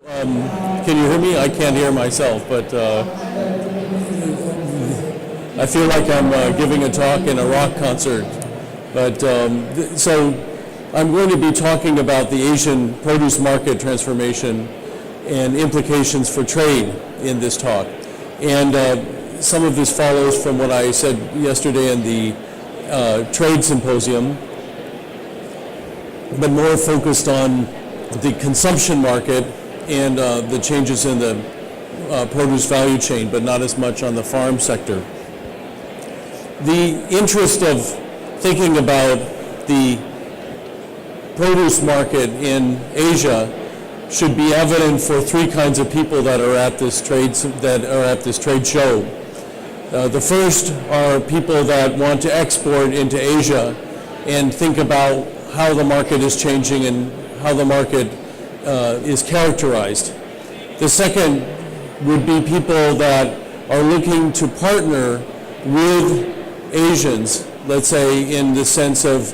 Can you hear me? I can't hear myself, but I feel like I'm giving a talk in a rock concert. But so I'm going to be talking about the Asian produce market transformation and implications for trade in this talk. And some of this follows from what I said yesterday in the trade symposium, but more focused on the consumption market and the changes in the produce value chain, but not as much on the farm sector. The interest of thinking about the produce market in Asia should be evident for three kinds of people that are at this trade show. The first are people that want to export into Asia and think about how the market is changing and how the market is characterized. The second would be people that are looking to partner with Asians, let's say in the sense of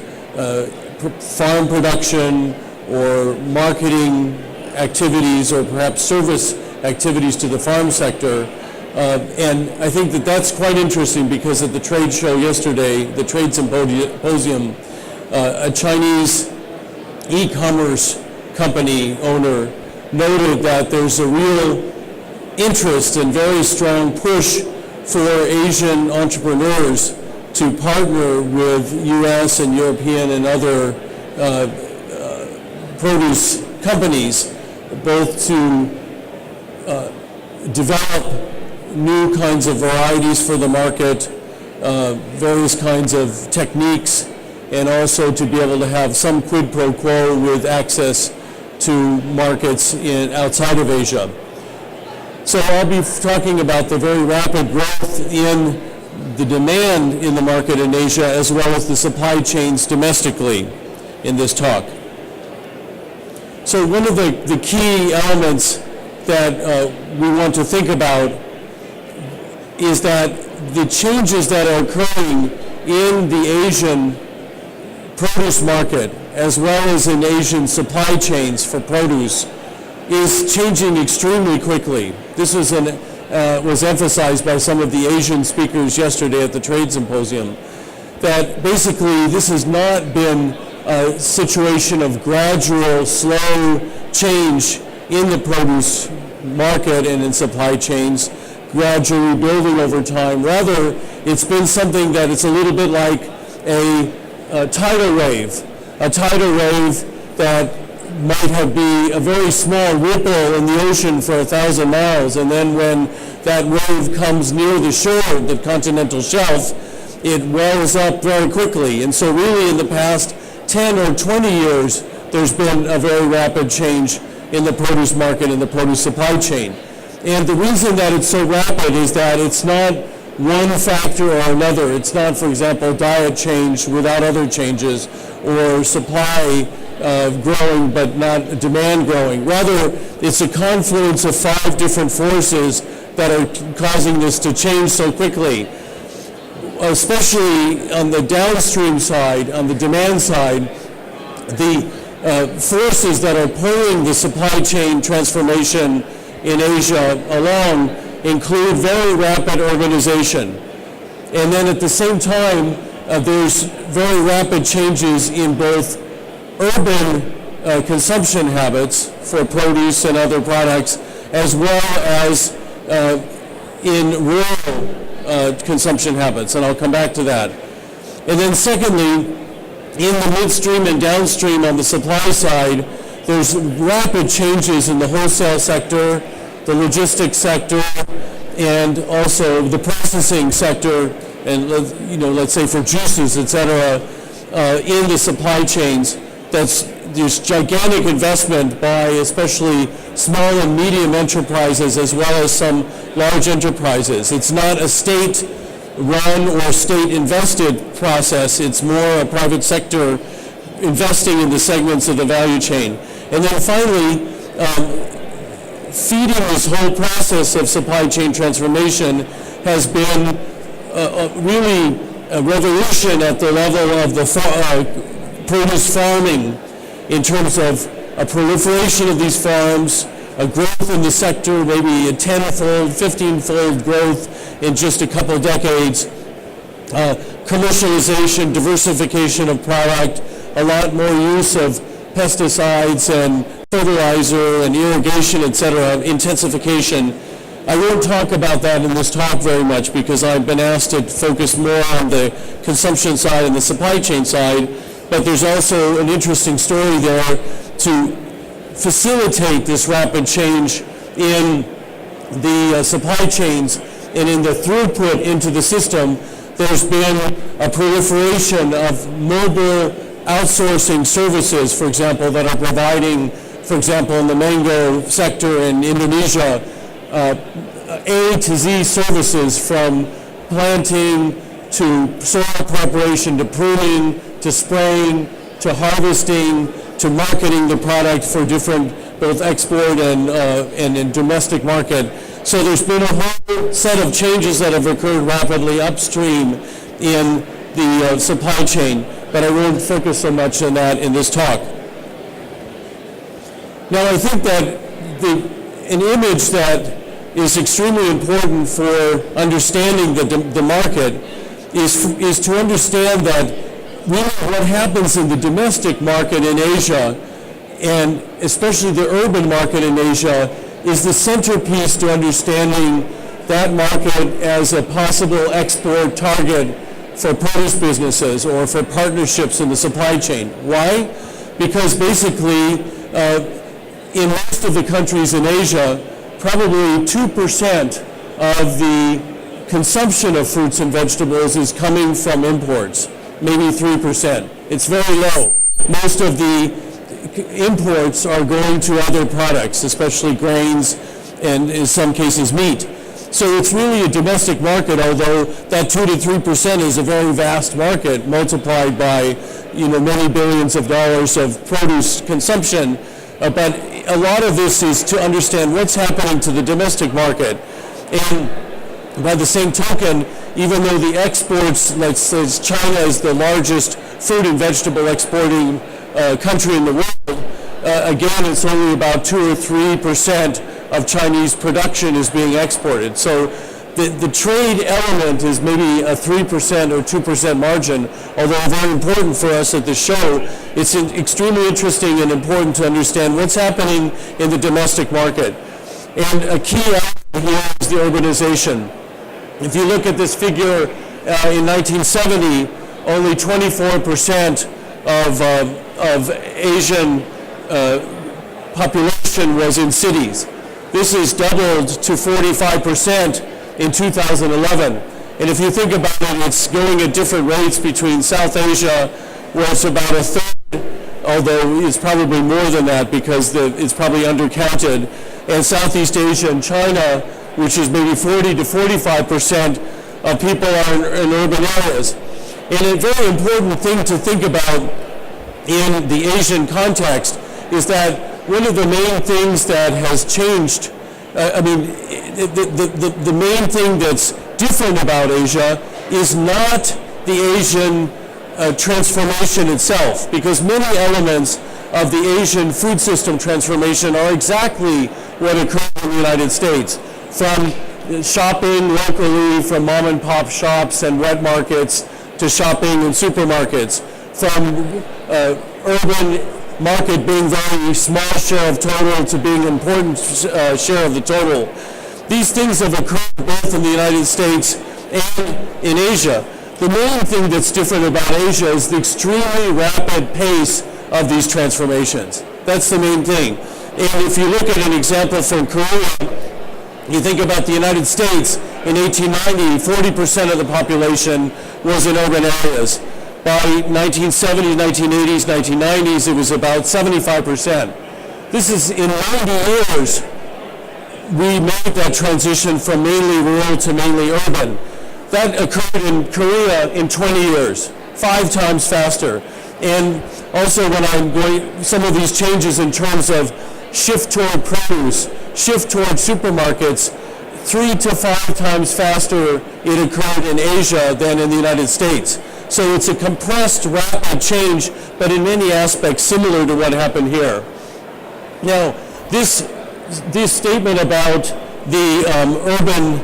farm production or marketing activities or perhaps service activities to the farm sector. And I think that that's quite interesting because at the trade show yesterday, the trade symposium, a Chinese e-commerce company owner noted that there's a real interest and very strong push for Asian entrepreneurs to partner with U.S. and European and other produce companies, both to develop new kinds of varieties for the market, various kinds of techniques, and also to be able to have some quid pro quo with access to markets outside of Asia. So I'll be talking about the very rapid growth in the demand in the market in Asia as well as the supply chains domestically in this talk. So one of the key elements that we want to think about is that the changes that are occurring in the Asian produce market as well as in Asian supply chains for produce is changing extremely quickly. This was emphasized by some of the Asian speakers yesterday at the trade symposium, that basically this has not been a situation of gradual, slow change in the produce market and in supply chains, gradually building over time. Rather, it's been something that it's a little bit like a tidal wave that might be a very small ripple in the ocean for 1,000 miles, and then when that wave comes near the shore, the continental shelf, it wells up very quickly. And so really in the past 10 or 20 years, there's been a very rapid change in the produce market and the produce supply chain. And the reason that it's so rapid is that it's not one factor or another. It's not, for example, diet change without other changes, or supply growing but not demand growing. Rather, it's a confluence of 5 different forces that are causing this to change so quickly. Especially on the downstream side, on the demand side, the forces that are pulling the supply chain transformation in Asia along include very rapid urbanization. And then at the same time, there's very rapid changes in both urban consumption habits for produce and other products, as well as in rural consumption habits, and I'll come back to that. And then secondly, in the midstream and downstream on the supply side, there's rapid changes in the wholesale sector, the logistics sector, and also the processing sector, and let's say for juices, et cetera, in the supply chains. There's gigantic investment by especially small and medium enterprises as well as some large enterprises. It's not a state-run or state-invested process. It's more a private sector investing in the segments of the value chain. And then finally, feeding this whole process of supply chain transformation has been really a revolution at the level of the produce farming, in terms of a proliferation of these farms, a growth in the sector, maybe a 10-fold, 15-fold growth in just a couple decades. Commercialization, diversification of product, a lot more use of pesticides and fertilizer and irrigation, etc., intensification. I won't talk about that in this talk very much because I've been asked to focus more on the consumption side and the supply chain side, but there's also an interesting story there to facilitate this rapid change in the supply chains and in the throughput into the system. There's been a proliferation of mobile outsourcing services, for example, that are providing, for example, in the mango sector in Indonesia, A to Z services from planting to soil preparation to pruning to spraying to harvesting to marketing the product for different both export and domestic market. So there's been a whole set of changes that have occurred rapidly upstream in the supply chain, but I won't focus so much on that in this talk. Now I think that an image that is extremely important for understanding the market is to understand that really what happens in the domestic market in Asia, and especially the urban market in Asia, is the centerpiece to understanding that market as a possible export target for produce businesses or for partnerships in the supply chain. Why? Because basically, in most of the countries in Asia, probably 2% of the consumption of fruits and vegetables is coming from imports, maybe 3%. It's very low. Most of the imports are going to other products, especially grains and in some cases meat. So it's really a domestic market, although that 2 to 3% is a very vast market multiplied by many billions of dollars of produce consumption. But a lot of this is to understand what's happening to the domestic market. And by the same token, even though the exports, let's say China is the largest fruit and vegetable exporting country in the world, again, it's only about 2 or 3% of Chinese production is being exported. So the trade element is maybe a 3% or 2% margin, although very important for us at the show. It's extremely interesting and important to understand what's happening in the domestic market. And a key element here is the urbanization. If you look at this figure, in 1970, only 24% of Asian population was in cities. This has doubled to 45% in 2011. And if you think about it, it's going at different rates between South Asia, where it's about a third, although it's probably more than that because it's probably undercounted, and Southeast Asia and China, which is maybe 40 to 45% of people are in urban areas. And a very important thing to think about in the Asian context is that one of the main things that has changed, the main thing that's different about Asia is not the Asian transformation itself, because many elements of the Asian food system transformation are exactly what occurred in the United States. From shopping locally, from mom and pop shops and wet markets to shopping in supermarkets, from urban market being very small share of total to being important share of the total. These things have occurred both in the United States and in Asia. The main thing that's different about Asia is the extremely rapid pace of these transformations. That's the main thing. And if you look at an example from Korea, you think about the United States, in 1890, 40% of the population was in urban areas. By 1970s, 1980s, 1990s, it was about 75%. This is, in 90 years, we made that transition from mainly rural to mainly urban. That occurred in Korea in 20 years, 5 times faster. And also when I'm going, some of these changes in terms of shift toward produce, shift toward supermarkets, 3 to 5 times faster it occurred in Asia than in the United States. So it's a compressed, rapid change, but in many aspects similar to what happened here. Now, this this statement about the urban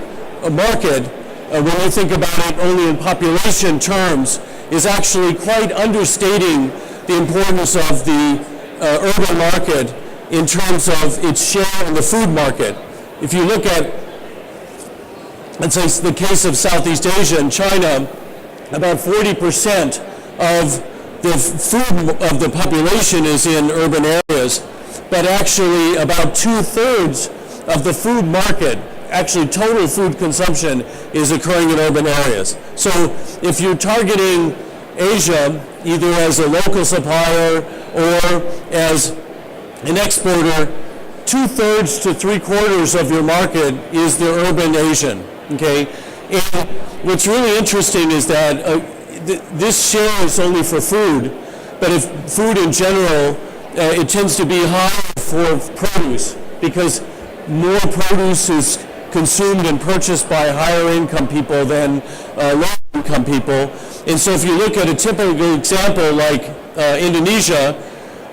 market, when you think about it only in population terms, is actually quite understating the importance of the urban market in terms of its share in the food market. If you look at, let's say, the case of Southeast Asia and China, about 40% of the food of the population is in urban areas, but actually about 2/3 of the food market, actually total food consumption, is occurring in urban areas. So if you're targeting Asia either as a local supplier or as an exporter, 2/3 to 3/4 of your market is the urban Asian. Okay, and what's really interesting is that this share is only for food, but if food in general, it tends to be higher for produce because more produce is consumed and purchased by higher income people than lower income people. And so if you look at a typical example like Indonesia,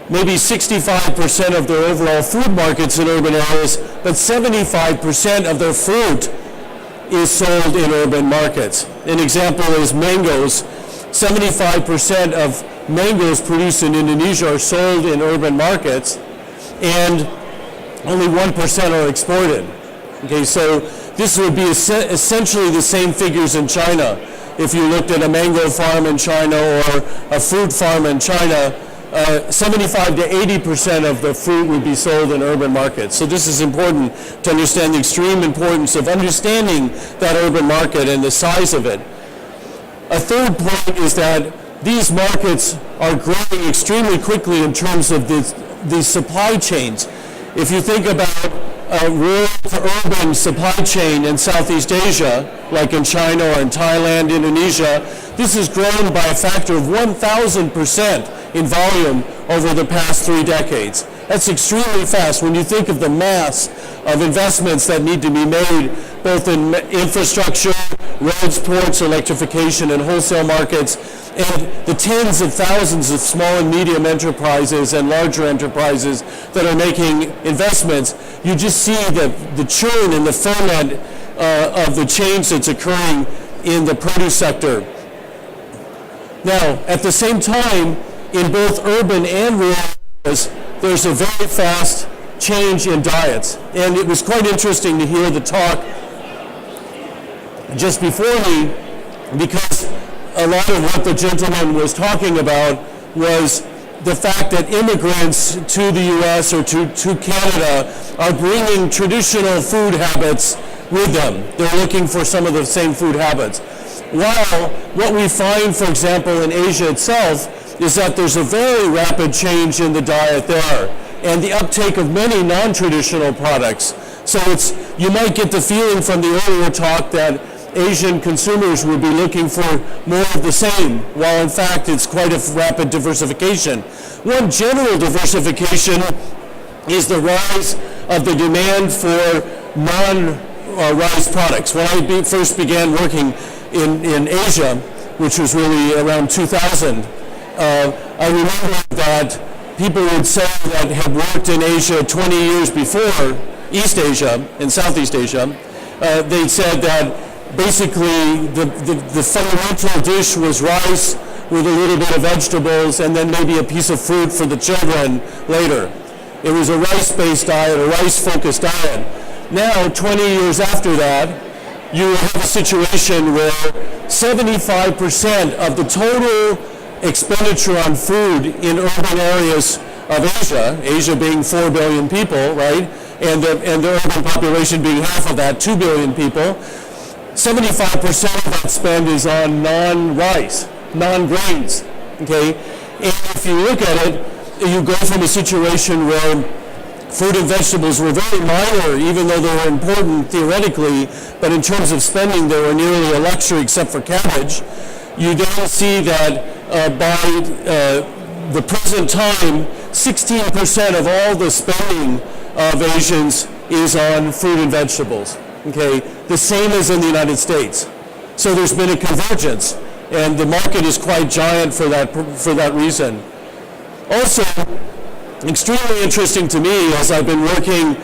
maybe 65% of their overall food markets in urban areas, but 75% of their fruit is sold in urban markets. An example is mangoes. 75% of mangoes produced in Indonesia are sold in urban markets, and only 1% are exported. Okay, so this would be essentially the same figures in China. If you looked at a mango farm in China or a fruit farm in China, 75 to 80% of the fruit would be sold in urban markets. So this is important to understand the extreme importance of understanding that urban market and the size of it. A third point is that these markets are growing extremely quickly in terms of the supply chains. If you think about a rural to urban supply chain in Southeast Asia, like in China or in Thailand, Indonesia, this has grown by a factor of 1,000% in volume over the past 3 decades. That's extremely fast when you think of the mass of investments that need to be made both in infrastructure, roads, ports, electrification, and wholesale markets, and the tens of thousands of small and medium enterprises and larger enterprises that are making investments. You just see the churn and the ferment of the change that's occurring in the produce sector. Now, at the same time, in both urban and rural areas, there's a very fast change in diets. And it was quite interesting to hear the talk just before me, because a lot of what the gentleman was talking about was the fact that immigrants to the U.S. or to Canada are bringing traditional food habits with them. They're looking for some of the same food habits. While what we find, for example, in Asia itself, is that there's a very rapid change in the diet there and the uptake of many non-traditional products. So you might get the feeling from the earlier talk that Asian consumers would be looking for more of the same, while in fact it's quite a rapid diversification. One general diversification is the rise of the demand for non-rice products. When I first began working in Asia, which was really around 2000, I remember that people would say that had worked in Asia 20 years before, East Asia and Southeast Asia, they said that basically the fundamental dish was rice with a little bit of vegetables and then maybe a piece of fruit for the children later. It was a rice-based diet, a rice-focused diet. Now, 20 years after that, you have a situation where 75% of the total expenditure on food in urban areas of Asia, Asia being 4 billion people, right, and the urban population being half of that, 2 billion people, 75% of that spend is on non-rice, non-grains, okay? And if you look at it, you go from a situation where fruit and vegetables were very minor, even though they were important theoretically, but in terms of spending, they were nearly a luxury except for cabbage. You then see that by the present time, 16% of all the spending of Asians is on fruit and vegetables. Okay, the same as in the United States. So there's been a convergence, and the market is quite giant for that reason. Also, extremely interesting to me as I've been working,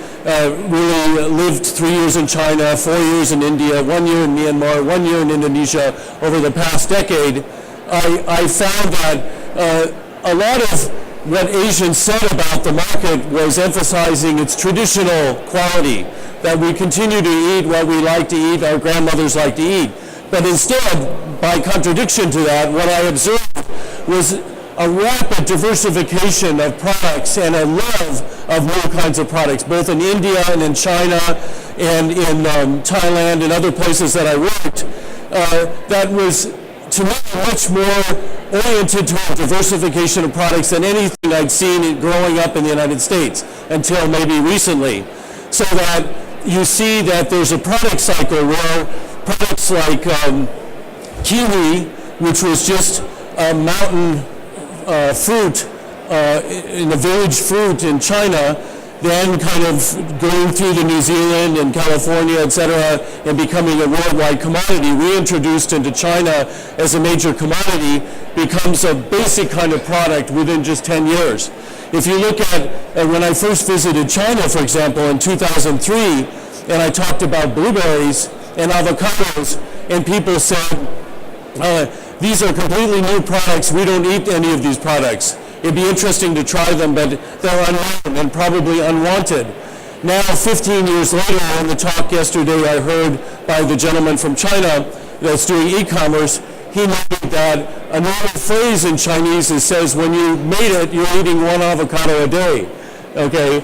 really lived 3 years in China, 4 years in India, 1 year in Myanmar, 1 year in Indonesia over the past decade. I found that a lot of what Asians said about the market was emphasizing its traditional quality, that we continue to eat what we like to eat, our grandmothers like to eat. But instead, by contradiction to that, what I observed was a rapid diversification of products and a love of new kinds of products, both in India and in China and in Thailand and other places that I worked, that was, to me, much more oriented toward diversification of products than anything I'd seen growing up in the United States until maybe recently. So that you see that there's a product cycle where products like kiwi, which was just a mountain fruit in a village fruit in China, then kind of going through the New Zealand and California, et cetera, and becoming a worldwide commodity, reintroduced into China as a major commodity, becomes a basic kind of product within just 10 years. If you look at when I first visited China, for example, in 2003, and I talked about blueberries and avocados, and people said, these are completely new products, we don't eat any of these products. It'd be interesting to try them, but they're unknown and probably unwanted. Now, 15 years later, in the talk yesterday I heard by the gentleman from China that's doing e-commerce, he noted that another phrase in Chinese that says, when you made it, you're eating one avocado a day. Okay,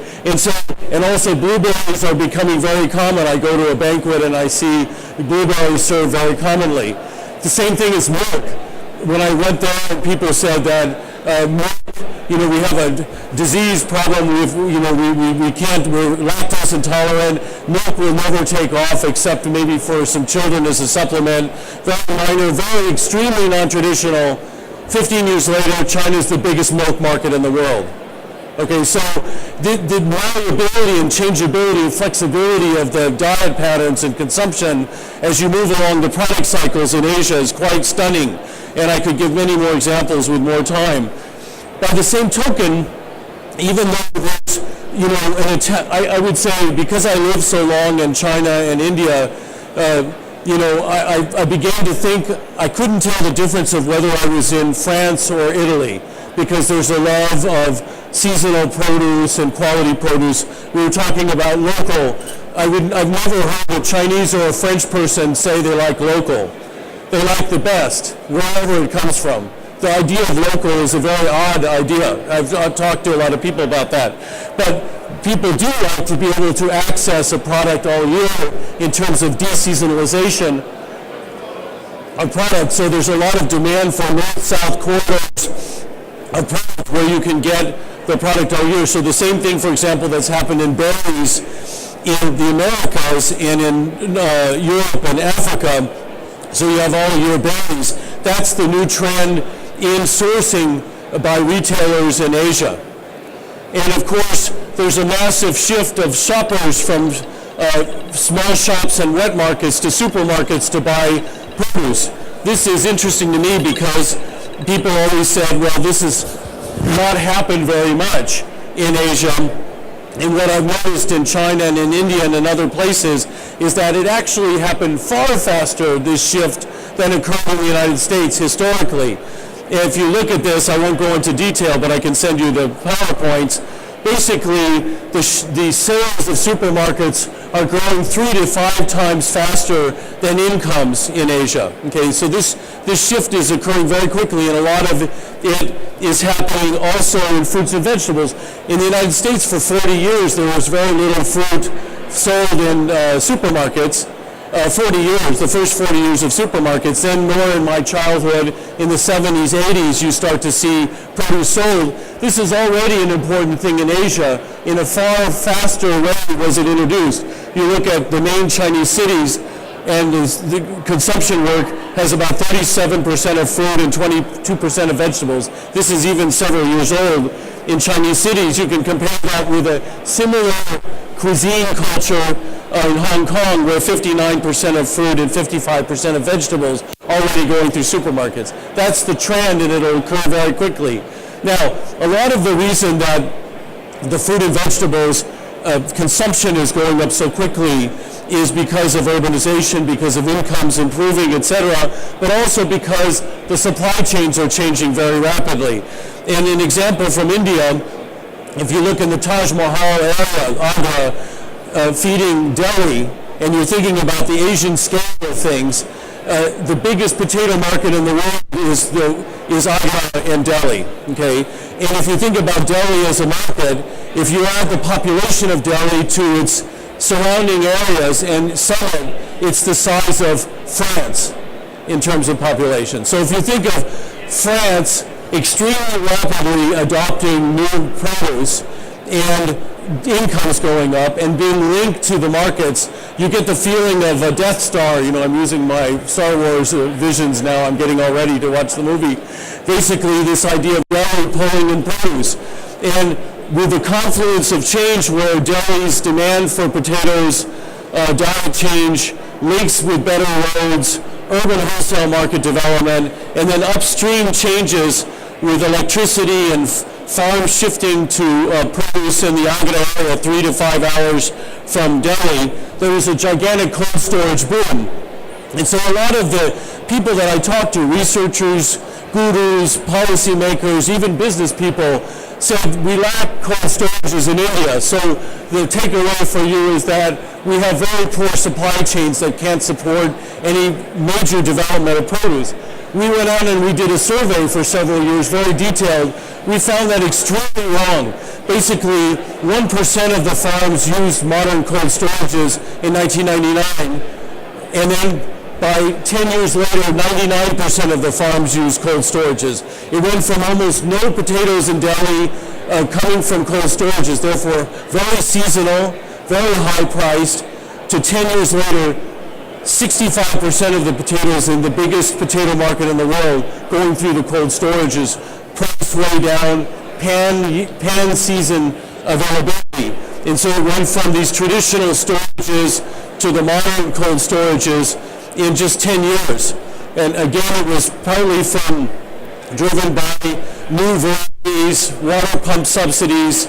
and also blueberries are becoming very common. I go to a banquet and I see blueberries served very commonly. The same thing as milk. When I went there, people said that milk, we have a disease problem. We can't. We're lactose intolerant. Milk will never take off, except maybe for some children as a supplement. Very minor, very extremely non-traditional. 15 years later, China's the biggest milk market in the world. Okay, so the malleability and changeability and flexibility of the diet patterns and consumption as you move along the product cycles in Asia is quite stunning. And I could give many more examples with more time. By the same token, even though there's, I would say because I lived so long in China and India, I began to think I couldn't tell the difference of whether I was in France or Italy, because there's a love of seasonal produce and quality produce. We were talking about local. I've never heard a Chinese or a French person say they like local. They like the best, wherever it comes from. The idea of local is a very odd idea. I've talked to a lot of people about that. But people do like to be able to access a product all year in terms of deseasonalization of products. So there's a lot of demand for north-south corridors of product where you can get the product all year. So the same thing, for example, that's happened in berries in the Americas and in Europe and Africa. So you have all year berries. That's the new trend in sourcing by retailers in Asia. And of course, there's a massive shift of shoppers from small shops and wet markets to supermarkets to buy produce. This is interesting to me because people always said, well, this has not happened very much in Asia. And what I've noticed in China and in India and in other places is that it actually happened far faster, this shift, than occurred in the United States historically. If you look at this, I won't go into detail, but I can send you the PowerPoints. Basically, the sales of supermarkets are growing 3 to 5 times faster than incomes in Asia. Okay, so this shift is occurring very quickly, and a lot of it is happening also in fruits and vegetables. In the United States, for 40 years, there was very little fruit sold in supermarkets. 40 years, the first 40 years of supermarkets. Then more in my childhood, in the 70s, 80s, you start to see produce sold. This is already an important thing in Asia. In a far faster way was it introduced. You look at the main Chinese cities, and the consumption work has about 37% of fruit and 22% of vegetables. This is even several years old. In Chinese cities, you can compare that with a similar cuisine culture in Hong Kong, where 59% of fruit and 55% of vegetables already going through supermarkets. That's the trend, and it'll occur very quickly. Now, a lot of the reason that the fruit and vegetables consumption is going up so quickly is because of urbanization, because of incomes improving, et cetera, but also because the supply chains are changing very rapidly. And an example from India, if you look in the Taj Mahal area, Agra, feeding Delhi, and you're thinking about the Asian scale of things, the biggest potato market in the world is Agra and Delhi, okay? And if you think about Delhi as a market, if you add the population of Delhi to its surrounding areas and sum it, it's the size of France in terms of population. So if you think of France extremely rapidly adopting new produce and incomes going up and being linked to the markets, you get the feeling of a Death Star. You know, I'm using my Star Wars visions now. I'm getting all ready to watch the movie. Basically, this idea of Delhi pulling in produce. And with the confluence of change where Delhi's demand for potatoes, diet change, links with better roads, urban wholesale market development, and then upstream changes with electricity and farms shifting to produce in the Agra area 3 to 5 hours from Delhi, there was a gigantic cold storage boom. And so a lot of the people that I talked to, researchers, gurus, policymakers, even business people, said we lack cold storages in India. So the takeaway for you is that we have very poor supply chains that can't support any major development of produce. We went on and we did a survey for several years, very detailed. We found that extremely wrong. Basically, 1% of the farms used modern cold storages in 1999, and then by 10 years later, 99% of the farms used cold storages. It went from almost no potatoes in Delhi coming from cold storages, therefore very seasonal, very high priced, to 10 years later, 65% of the potatoes in the biggest potato market in the world going through the cold storages, price way down, pan season availability. And so it went from these traditional storages to the modern cold storages in just 10 years. And again, it was partly driven by new varieties, water pump subsidies,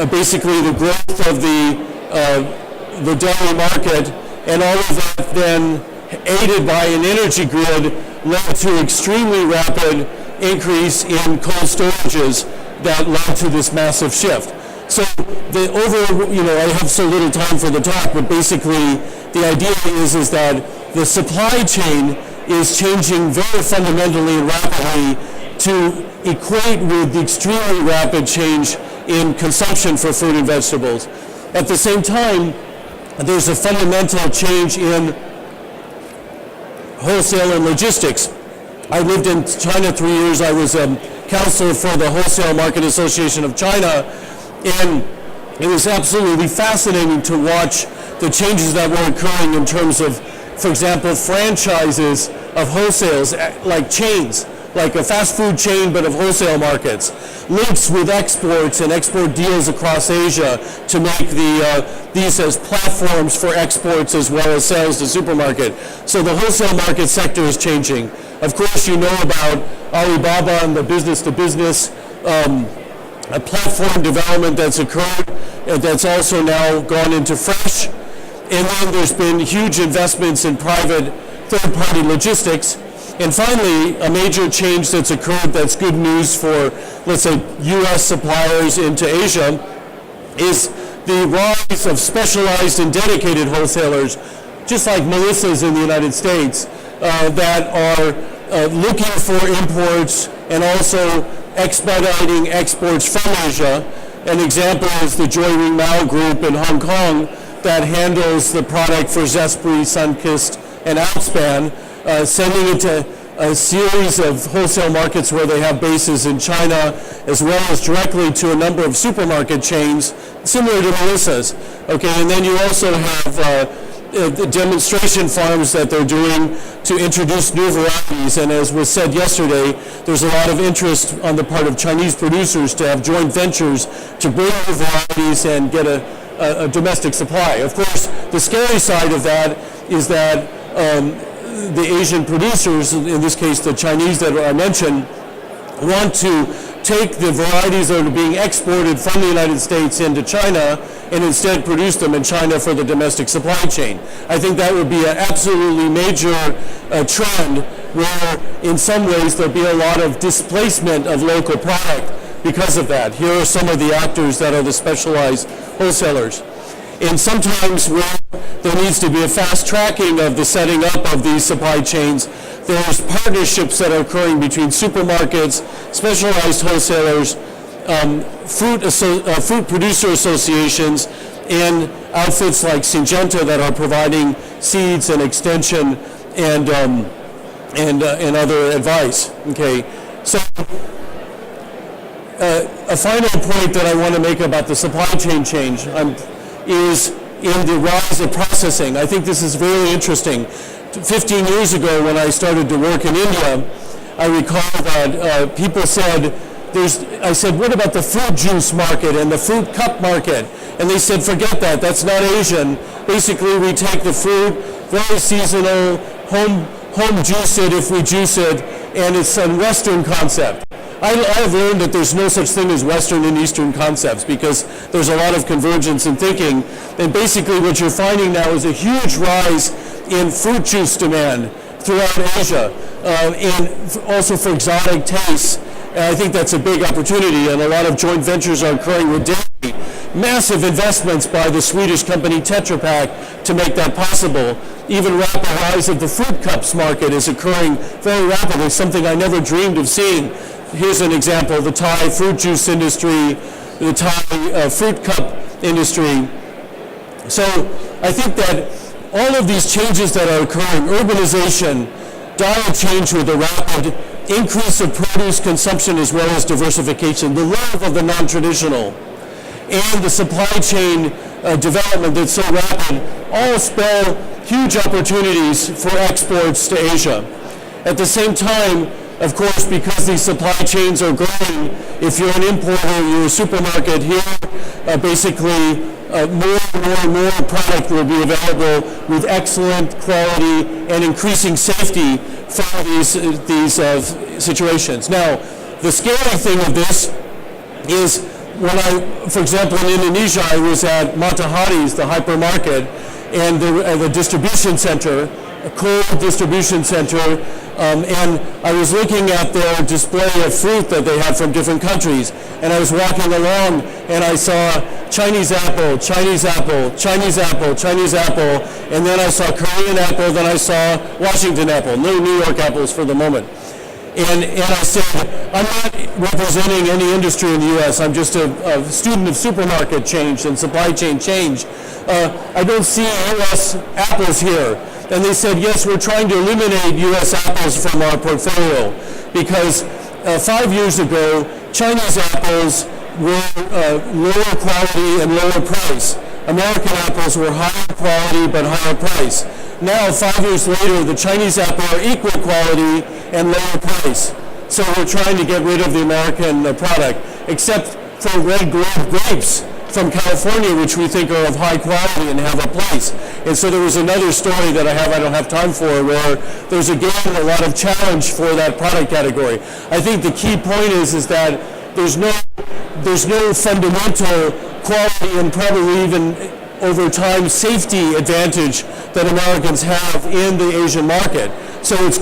basically the growth of the Delhi market, and all of that then, aided by an energy grid, led to extremely rapid increase in cold storages that led to this massive shift. So I have so little time for the talk, but basically the idea is that the supply chain is changing very fundamentally and rapidly to equate with the extremely rapid change in consumption for fruit and vegetables. At the same time, there's a fundamental change in wholesale and logistics. I lived in China 3 years. I was a counselor for the Wholesale Market Association of China, and it was absolutely fascinating to watch the changes that were occurring in terms of, for example, franchises of wholesales, like chains, like a fast food chain but of wholesale markets, links with exports and export deals across Asia to make these as platforms for exports as well as sales to supermarket. So the wholesale market sector is changing. Of course, you know about Alibaba and the business-to-business a platform development that's occurred that's also now gone into fresh. And then there's been huge investments in private third-party logistics. And finally, a major change that's occurred that's good news for, let's say, U.S. suppliers into Asia is the rise of specialized and dedicated wholesalers, just like Melissa's in the United States, that are looking for imports and also expediting exports from Asia. An example is the Joy Wing Mao Group in Hong Kong that handles the product for Zespri, Sunkist, and Outspan, sending it to a series of wholesale markets where they have bases in China, as well as directly to a number of supermarket chains, similar to Melissa's. Okay, and then you also have the demonstration farms that they're doing to introduce new varieties. And as was said yesterday, there's a lot of interest on the part of Chinese producers to have joint ventures to bring new varieties and get a domestic supply. Of course, the scary side of that is that the Asian producers, in this case the Chinese that I mentioned, want to take the varieties that are being exported from the United States into China and instead produce them in China for the domestic supply chain. I think that would be an absolutely major trend where in some ways there'll be a lot of displacement of local product because of that. Here are some of the actors that are the specialized wholesalers. And sometimes where there needs to be a fast tracking of the setting up of these supply chains, there's partnerships that are occurring between supermarkets, specialized wholesalers, fruit producer associations, and outfits like Syngenta that are providing seeds and extension and other advice. Okay, so a final point that I want to make about the supply chain change is in the rise of processing. I think this is very interesting. 15 years ago when I started to work in India, I recall that people said, I said, what about the fruit juice market and the fruit cup market? And they said, forget that, that's not Asian. Basically, we take the fruit, very seasonal, home juice it if we juice it, and it's a Western concept. I've learned that there's no such thing as Western and Eastern concepts because there's a lot of convergence in thinking. And basically what you're finding now is a huge rise in fruit juice demand throughout Asia, and also for exotic tastes. And I think that's a big opportunity, and a lot of joint ventures are occurring with dairy. Massive investments by the Swedish company Tetra Pak to make that possible. Even rapid rise of the fruit cups market is occurring very rapidly, something I never dreamed of seeing. Here's an example, the Thai fruit juice industry, the Thai fruit cup industry. So I think that all of these changes that are occurring, urbanization, diet change with a rapid increase of produce consumption as well as diversification, the love of the non-traditional, and the supply chain development that's so rapid, all spell huge opportunities for exports to Asia. At the same time, of course, because these supply chains are growing, if you're an importer, you're a supermarket here, basically more and more product will be available with excellent quality and increasing safety for these situations. Now, the scary thing of this is when for example, in Indonesia, I was at Matahari's, the hypermarket, and the distribution center, a cold distribution center, and I was looking at their display of fruit that they had from different countries, and I was walking along and I saw Chinese apple, Chinese apple, Chinese apple, Chinese apple, and then I saw Korean apple, then I saw Washington apple, no New York apples for the moment. And I said, I'm not representing any industry in the U.S., I'm just a student of supermarket change and supply chain change. I don't see U.S. apples here. And they said, yes, we're trying to eliminate U.S. apples from our portfolio because 5 years ago, Chinese apples were lower quality and lower price. American apples were higher quality but higher price. Now, 5 years later, the Chinese apple are equal quality and lower price. So we're trying to get rid of the American product, except for red globe grapes from California, which we think are of high quality and have a place. And so there was another story that I don't have time for, where there's again a lot of challenge for that product category. I think the key point is that there's no fundamental quality and probably even over time safety advantage that Americans have in the Asian market. So it's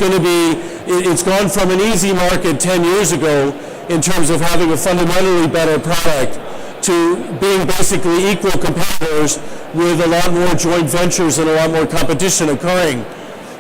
gone from an easy market 10 years ago in terms of having a fundamentally better product to being basically equal competitors with a lot more joint ventures and a lot more competition occurring.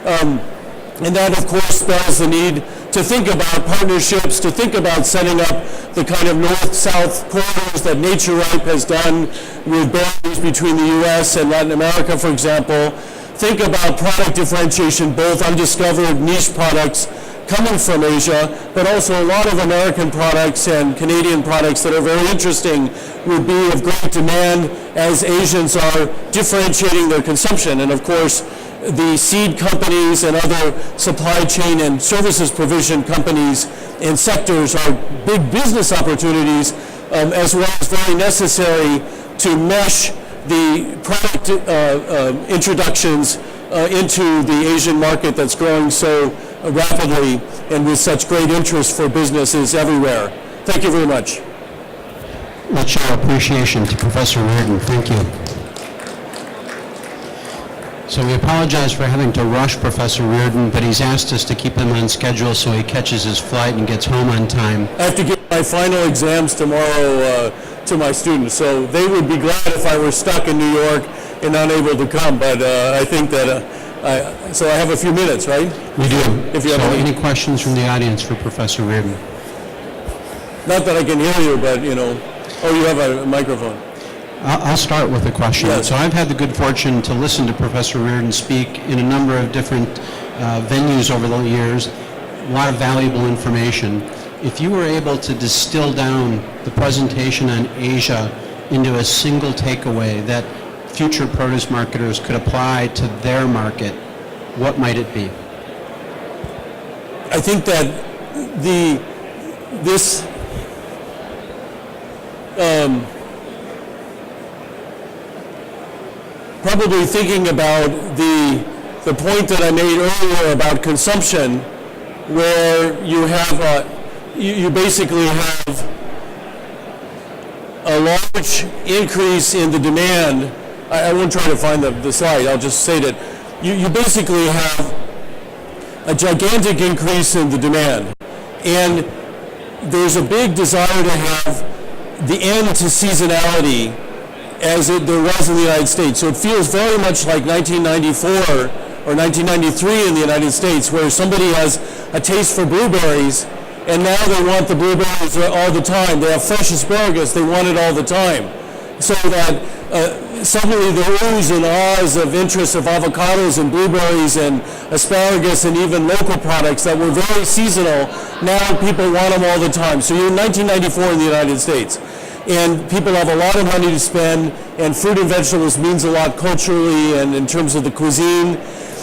And that, of course, spells the need to think about partnerships, to think about setting up the kind of north-south corridors that NatureRipe has done with barriers between the U.S. and Latin America, for example. Think about product differentiation, both undiscovered niche products coming from Asia, but also a lot of American products and Canadian products that are very interesting would be of great demand as Asians are differentiating their consumption. And of course, the seed companies and other supply chain and services provision companies and sectors are big business opportunities, as well as very necessary to mesh the product introductions into the Asian market that's growing so rapidly and with such great interest for businesses everywhere. Thank you very much. Let's show appreciation to Professor Reardon. Thank you. So we apologize for having to rush Professor Reardon, but he's asked us to keep him on schedule so he catches his flight and gets home on time. I have to give my final exams tomorrow to my students, so they would be glad if I were stuck in New York and unable to come, but I think that, so I have a few minutes, right? We do. If you so have any questions from the audience for Professor Reardon? Not that I can hear you, but you have a microphone. I'll start with a question. Yes. So I've had the good fortune to listen to Professor Reardon speak in a number of different venues over the years, a lot of valuable information. If you were able to distill down the presentation on Asia into a single takeaway that future produce marketers could apply to their market, what might it be? I think that probably thinking about the point that I made earlier about consumption, where you have you basically have a large increase in the demand. I won't try to find the slide. I'll just say that you basically have a gigantic increase in the demand, and there's a big desire to have the end to seasonality as there was in the United States. So it feels very much like 1994 or 1993 in the United States, where somebody has a taste for blueberries and now they want the blueberries all the time. They have fresh asparagus, they want it all the time. So that suddenly the oohs and ahs of interest of avocados and blueberries and asparagus and even local products that were very seasonal, now people want them all the time. So you're in 1994 in the United States, and people have a lot of money to spend, and fruit and vegetables means a lot culturally and in terms of the cuisine.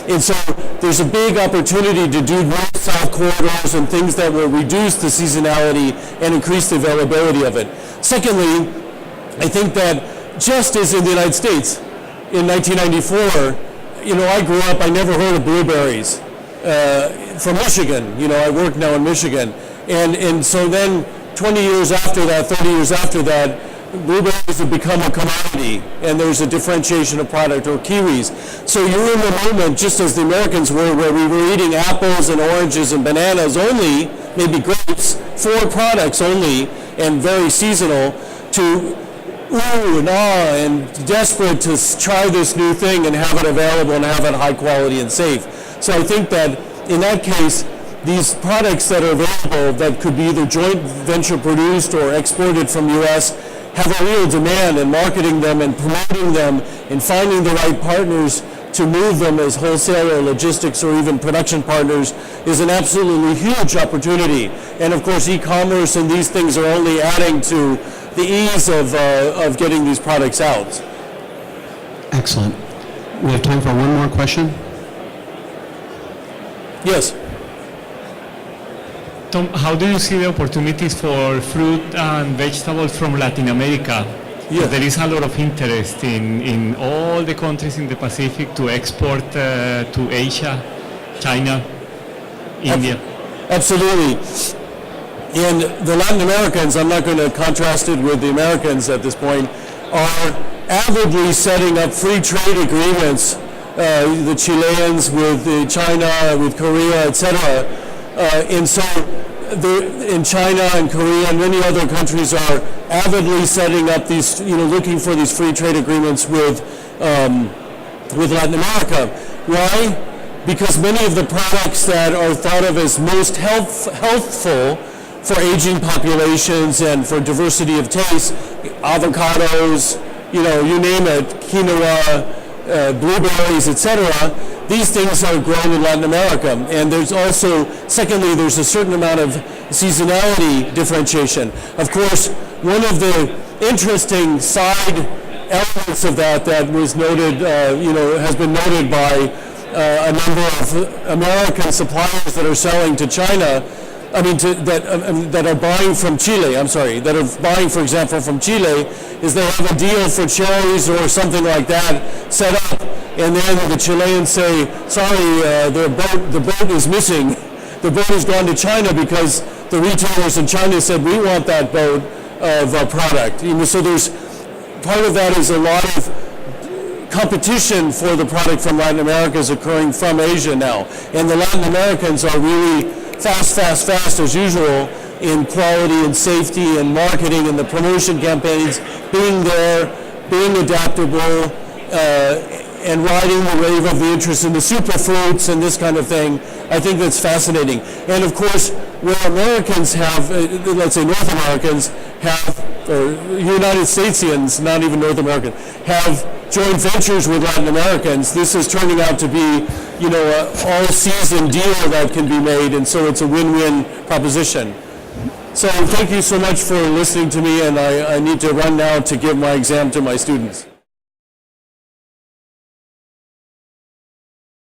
And so there's a big opportunity to do north-south corridors and things that will reduce the seasonality and increase the availability of it. Secondly, I think that just as in the United States in 1994, I grew up, I never heard of blueberries from Michigan. I work now in Michigan. And so then 20 years after that, 30 years after that, blueberries have become a commodity, and there's a differentiation of product, or kiwis. So you're in the moment, just as the Americans were, where we were eating apples and oranges and bananas only, maybe grapes, 4 products only, and very seasonal, to ooh and ah, and desperate to try this new thing and have it available and have it high quality and safe. So I think that in that case, these products that are available that could be either joint venture produced or exported from U.S. have a real demand, and marketing them and promoting them and finding the right partners to move them as wholesale or logistics or even production partners is an absolutely huge opportunity. And of course, e-commerce and these things are only adding to the ease of getting these products out. Excellent. We have time for one more question. Yes. Tom, how do you see the opportunities for fruit and vegetables from Latin America? Yeah. There is a lot of interest in all the countries in the Pacific to export to Asia, China, India. Absolutely. And the Latin Americans, I'm not going to contrast it with the Americans at this point, are avidly setting up free trade agreements, the Chileans with China, with Korea, etc. And so in China and Korea and many other countries are avidly setting up these, looking for these free trade agreements with Latin America. Why? Because many of the products that are thought of as most healthful for aging populations and for diversity of taste, avocados, you name it, quinoa, blueberries, etc., these things are grown in Latin America. And there's also, secondly, there's a certain amount of seasonality differentiation. Of course, one of the interesting side elements of that was noted, has been noted by a number of American suppliers that are selling to China, that are buying from Chile, that are buying, for example, from Chile, is they have a deal for cherries or something like that set up, and then the Chileans say, sorry, the boat is missing. The boat has gone to China because the retailers in China said, we want that boat of product. You know, so there's, part of that is a lot of competition for the product from Latin America is occurring from Asia now. And the Latin Americans are really fast as usual in quality and safety and marketing and the promotion campaigns, being there, being adaptable, and riding the wave of the interest in the superfruits and this kind of thing. I think that's fascinating. And of course, where Americans have, let's say North Americans have, or United Statesians, not even North American, have joint ventures with Latin Americans, this is turning out to be, you know, an all-season deal that can be made, and so it's a win-win proposition. So thank you so much for listening to me, and I need to run now to give my exam to my students.